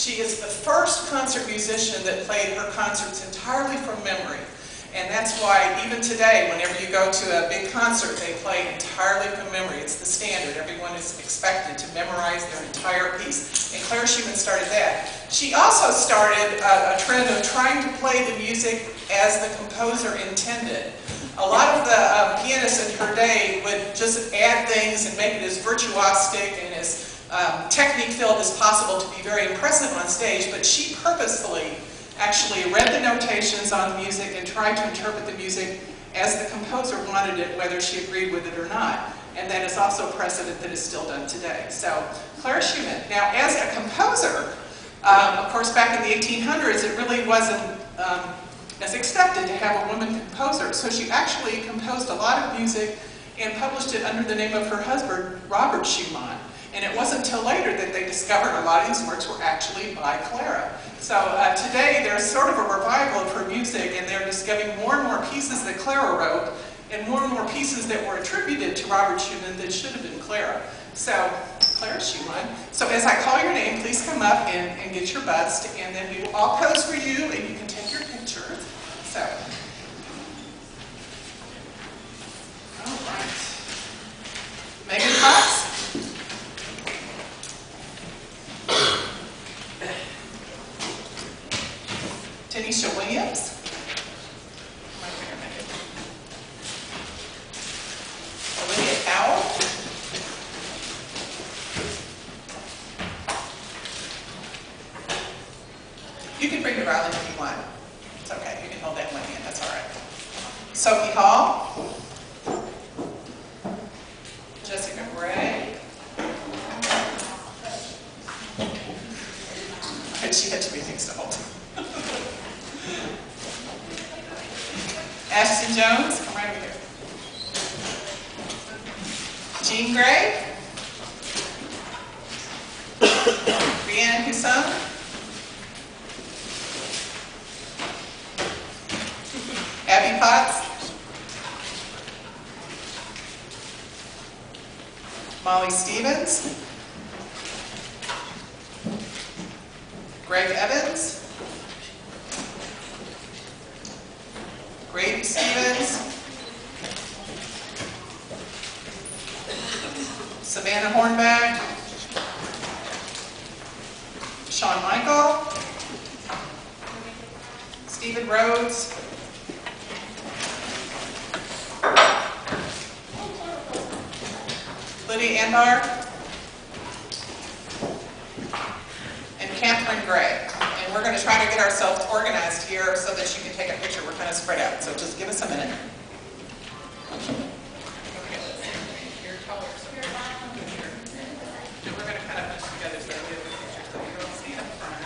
She is the first concert musician that played her concerts entirely from memory. And that's why even today, whenever you go to a big concert, they play entirely from memory. It's the standard. Everyone is expected to memorize their entire piece. And Clara Schumann started that. She also started a trend of trying to play the music as the composer intended. A lot of the pianists in her day would just add things and make it as virtuosic and as technique-filled as possible to be very impressive on stage, but she purposefully actually read the notations on the music and tried to interpret the music as the composer wanted it, whether she agreed with it or not. And that is also a precedent that is still done today. So, Clara Schumann. Now, as a composer, of course, back in the 1800s, it really wasn't as accepted to have a woman composer. So she actually composed a lot of music and published it under the name of her husband, Robert Schumann. And it wasn't until later that they discovered a lot of these works were actually by Clara. So today there's sort of a revival of her music, and they're discovering more and more pieces that Clara wrote, and more pieces that were attributed to Robert Schumann that should have been Clara. So, Clara Schumann. So as I call your name, please come up and get your bust, and then we will all pose for you, and you can take your picture. So, all right. Megan Cox. Tanisha Williams. Olivia Powell. You can bring your violin if you want. It's okay, you can hold that in one hand, that's all right. Sophie Hall. Jessica Gray. And she had too many things to hold. Ashton Jones, come right over here. Jean Gray. Brianne Husson. Abby Potts. Molly Stevens. Greg Evans. Grady Stevens. Savannah Hornback. Sean Michael. Stephen Rhodes. Lydia Anbar. And Catherine Gray. And we're going to try to get ourselves organized here so that you can take a picture. We're kind of spread out, so just give us a minute. Okay, let's see. Your colors. And we're going to kind of push together so we have a picture so you don't see up front.